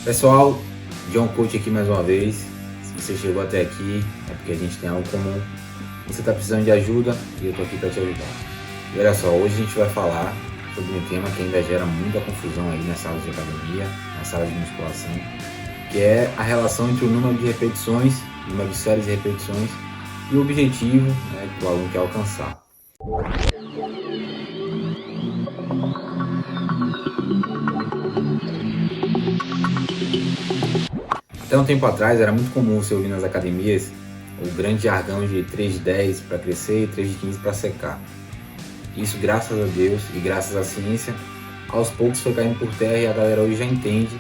Pessoal, John Coach aqui mais uma vez. Se você chegou até aqui, é porque a gente tem algo comum. Você está precisando de ajuda e eu estou aqui para te ajudar. E olha só, hoje a gente vai falar sobre um tema que ainda gera muita confusão aí nas salas de academia, nas salas de musculação, que é a relação entre o número de repetições, o número de séries de repetições e o objetivo, que o aluno quer alcançar. Até um tempo atrás era muito comum você ouvir nas academias o grande jargão de 3 de 10 para crescer e 3 de 15 para secar. Isso, graças a Deus e graças à ciência, aos poucos foi caindo por terra e a galera hoje já entende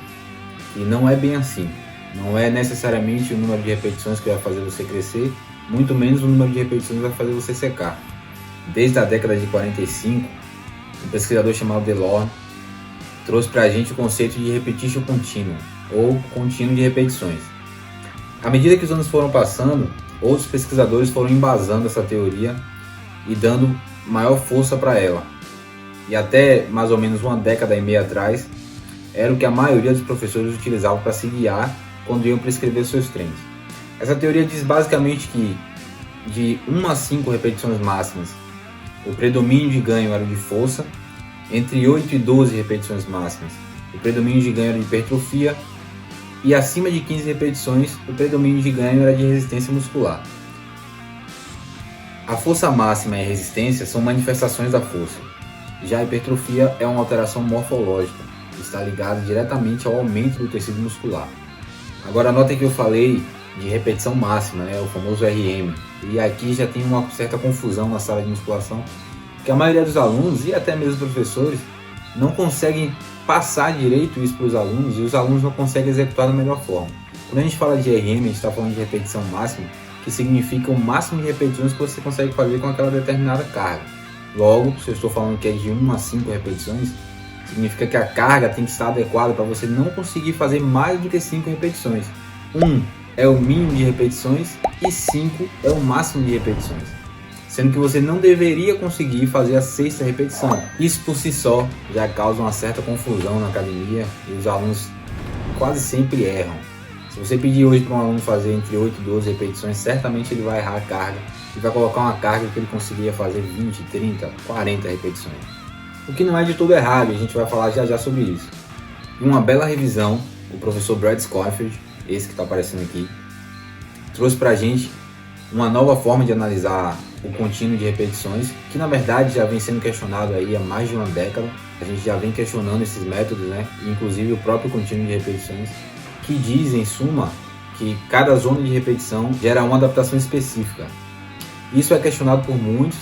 que não é bem assim. Não é necessariamente o número de repetições que vai fazer você crescer, muito menos o número de repetições que vai fazer você secar. Desde a década de 45, um pesquisador chamado Delorme trouxe para a gente o conceito de repetition continuum, ou contínuo de repetições. À medida que os anos foram passando, outros pesquisadores foram embasando essa teoria e dando maior força para ela. E até mais ou menos uma década e meia atrás, era o que a maioria dos professores utilizavam para se guiar quando iam prescrever seus treinos. Essa teoria diz basicamente que de 1 a 5 repetições máximas, o predomínio de ganho era de força, entre 8 e 12 repetições máximas, o predomínio de ganho era de hipertrofia, e acima de 15 repetições, o predomínio de ganho era de resistência muscular. A força máxima e a resistência são manifestações da força. Já a hipertrofia é uma alteração morfológica, que está ligada diretamente ao aumento do tecido muscular. Agora notem que eu falei de repetição máxima, o famoso RM. E aqui já tem uma certa confusão na sala de musculação, porque a maioria dos alunos e até mesmo professores não conseguem passar direito isso para os alunos e os alunos não conseguem executar da melhor forma. Quando a gente fala de RM, a gente está falando de repetição máxima, que significa o máximo de repetições que você consegue fazer com aquela determinada carga. Logo, se eu estou falando que é de 1 a 5 repetições, significa que a carga tem que estar adequada para você não conseguir fazer mais do que 5 repetições. 1 é o mínimo de repetições e 5 é o máximo de repetições, sendo que você não deveria conseguir fazer a 6ª repetição. Isso por si só já causa uma certa confusão na academia e os alunos quase sempre erram. Se você pedir hoje para um aluno fazer entre 8 e 12 repetições, certamente ele vai errar a carga e vai colocar uma carga que ele conseguiria fazer 20, 30, 40 repetições. O que não é de todo errado, a gente vai falar já sobre isso. Em uma bela revisão, o professor Brad Schofield, esse que está aparecendo aqui, trouxe para a gente uma nova forma de analisar o contínuo de repetições, que na verdade já vem sendo questionado aí há mais de uma década. A gente já vem questionando esses métodos, inclusive o próprio contínuo de repetições, que diz em suma que cada zona de repetição gera uma adaptação específica. Isso é questionado por muitos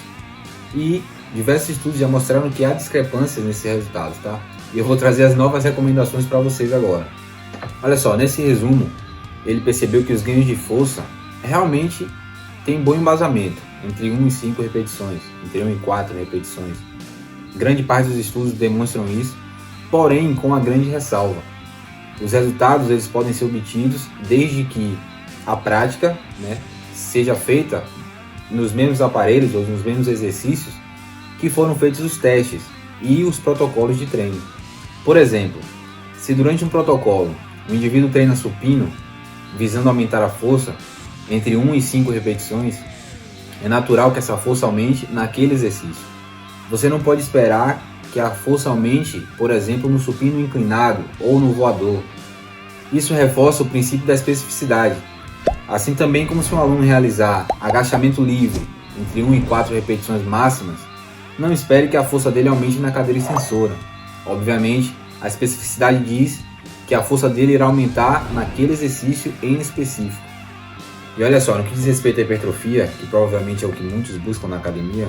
e diversos estudos já mostraram que há discrepâncias nesses resultados, tá? E eu vou trazer as novas recomendações para vocês agora. Olha só, nesse resumo, ele percebeu que os ganhos de força realmente têm bom embasamento, entre 1 e 5 repetições, entre 1 e 4 repetições. Grande parte dos estudos demonstram isso, porém com a grande ressalva. Os resultados eles podem ser obtidos desde que a prática seja feita nos mesmos aparelhos ou nos mesmos exercícios que foram feitos os testes e os protocolos de treino. Por exemplo, se durante um protocolo o indivíduo treina supino, visando aumentar a força entre 1 e 5 repetições, é natural que essa força aumente naquele exercício. Você não pode esperar que a força aumente, por exemplo, no supino inclinado ou no voador. Isso reforça o princípio da especificidade. Assim também como se um aluno realizar agachamento livre entre 1 e 4 repetições máximas, não espere que a força dele aumente na cadeira extensora. Obviamente, a especificidade diz que a força dele irá aumentar naquele exercício em específico. E olha só, no que diz respeito à hipertrofia, que provavelmente é o que muitos buscam na academia,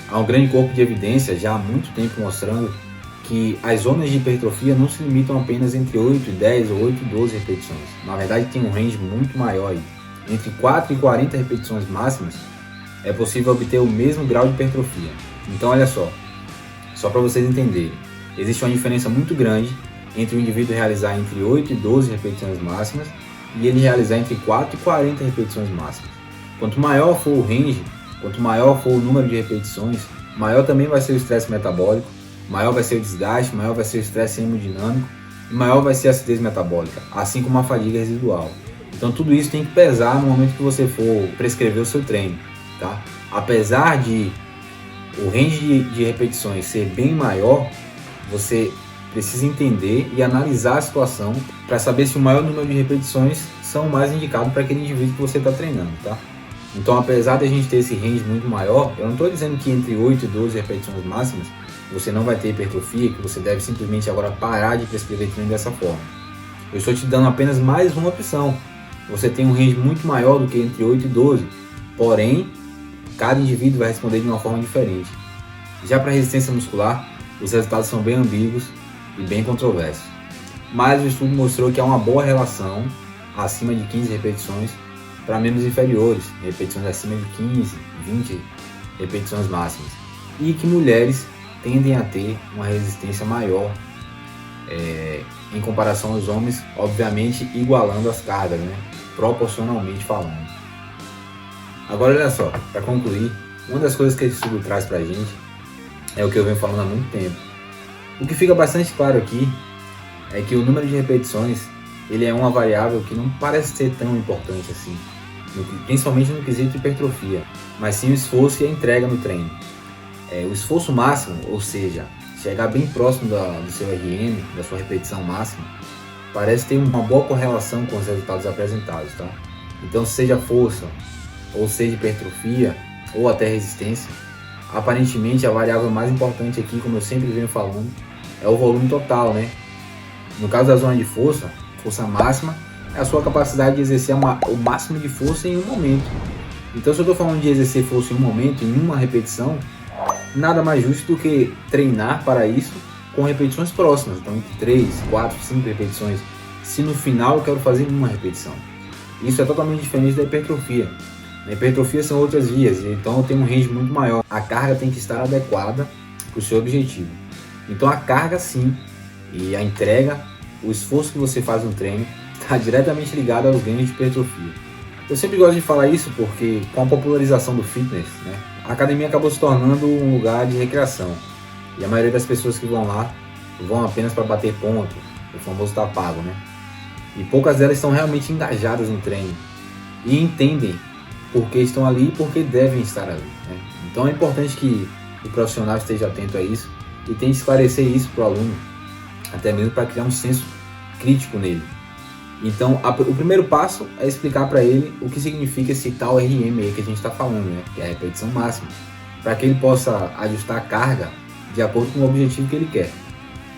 há um grande corpo de evidência já há muito tempo mostrando que as zonas de hipertrofia não se limitam apenas entre 8 e 10 ou 8 e 12 repetições. Na verdade, tem um range muito maior aí. Entre 4 e 40 repetições máximas, é possível obter o mesmo grau de hipertrofia. Então, olha só para vocês entenderem, existe uma diferença muito grande entre o indivíduo realizar entre 8 e 12 repetições máximas e ele realizar entre 4 e 40 repetições máximas. Quanto maior for o range, quanto maior for o número de repetições, maior também vai ser o estresse metabólico, maior vai ser o desgaste, maior vai ser o estresse hemodinâmico e maior vai ser a acidez metabólica, assim como a fadiga residual. Então tudo isso tem que pesar no momento que você for prescrever o seu treino, tá? Apesar de o range de repetições ser bem maior, você precisa entender e analisar a situação para saber se o maior número de repetições são mais indicados para aquele indivíduo que você está treinando, tá? Então, apesar de a gente ter esse range muito maior, eu não estou dizendo que entre 8 e 12 repetições máximas você não vai ter hipertrofia, que você deve simplesmente agora parar de prescrever treino dessa forma. Eu estou te dando apenas mais uma opção. Você tem um range muito maior do que entre 8 e 12, porém, cada indivíduo vai responder de uma forma diferente. Já para resistência muscular, os resultados são bem ambíguos e bem controversos. Mas o estudo mostrou que há uma boa relação acima de 15 repetições para membros inferiores, repetições acima de 15, 20 repetições máximas. E que mulheres tendem a ter uma resistência maior em comparação aos homens, obviamente igualando as cargas, né? Proporcionalmente falando. Agora olha só, para concluir, uma das coisas que esse estudo traz para a gente é o que eu venho falando há muito tempo. O que fica bastante claro aqui é que o número de repetições ele é uma variável que não parece ser tão importante assim, principalmente no quesito hipertrofia, mas sim o esforço e a entrega no treino. O esforço máximo, ou seja, chegar bem próximo do seu RM, da sua repetição máxima, parece ter uma boa correlação com os resultados apresentados, tá? Então, seja força, ou seja hipertrofia, ou até resistência, aparentemente a variável mais importante aqui, como eu sempre venho falando, é o volume total, né? No caso da zona de força, força máxima, é a sua capacidade de exercer o máximo de força em um momento. Então, se eu estou falando de exercer força em um momento, em uma repetição, nada mais justo do que treinar para isso com repetições próximas, então entre 3, 4, 5 repetições, se no final eu quero fazer uma repetição. Isso é totalmente diferente da hipertrofia. Na hipertrofia são outras vias, então eu tenho um range muito maior. A carga tem que estar adequada para o seu objetivo. Então a carga sim, e a entrega, o esforço que você faz no treino, está diretamente ligado aos ganhos de hipertrofia. Eu sempre gosto de falar isso porque com a popularização do fitness, né, a academia acabou se tornando um lugar de recreação. E a maioria das pessoas que vão lá vão apenas para bater ponto, o famoso tá pago, né? E poucas delas estão realmente engajadas no treino e entendem por que estão ali e por que devem estar ali, né? Então é importante que o profissional esteja atento a isso e tente esclarecer isso para o aluno, até mesmo para criar um senso crítico nele. Então, o primeiro passo é explicar para ele o que significa esse tal RM aí que a gente está falando, né? Que é a repetição máxima, para que ele possa ajustar a carga de acordo com o objetivo que ele quer.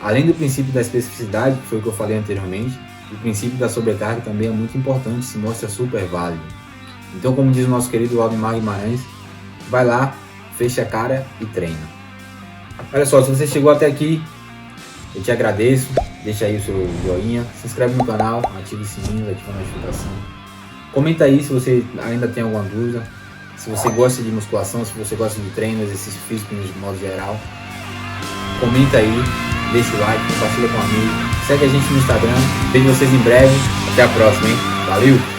Além do princípio da especificidade, que foi o que eu falei anteriormente, o princípio da sobrecarga também é muito importante, se mostra super válido. Então, como diz o nosso querido Aldemar Guimarães, vai lá, fecha a cara e treina. Olha só, se você chegou até aqui, eu te agradeço. Deixa aí o seu joinha, se inscreve no canal, ativa o sininho, ativa a notificação. Comenta aí se você ainda tem alguma dúvida, se você gosta de musculação, se você gosta de treino, exercício físico de modo geral. Comenta aí, deixa o like, compartilha com um amigo, segue a gente no Instagram. Vejo vocês em breve, até a próxima, hein? Valeu!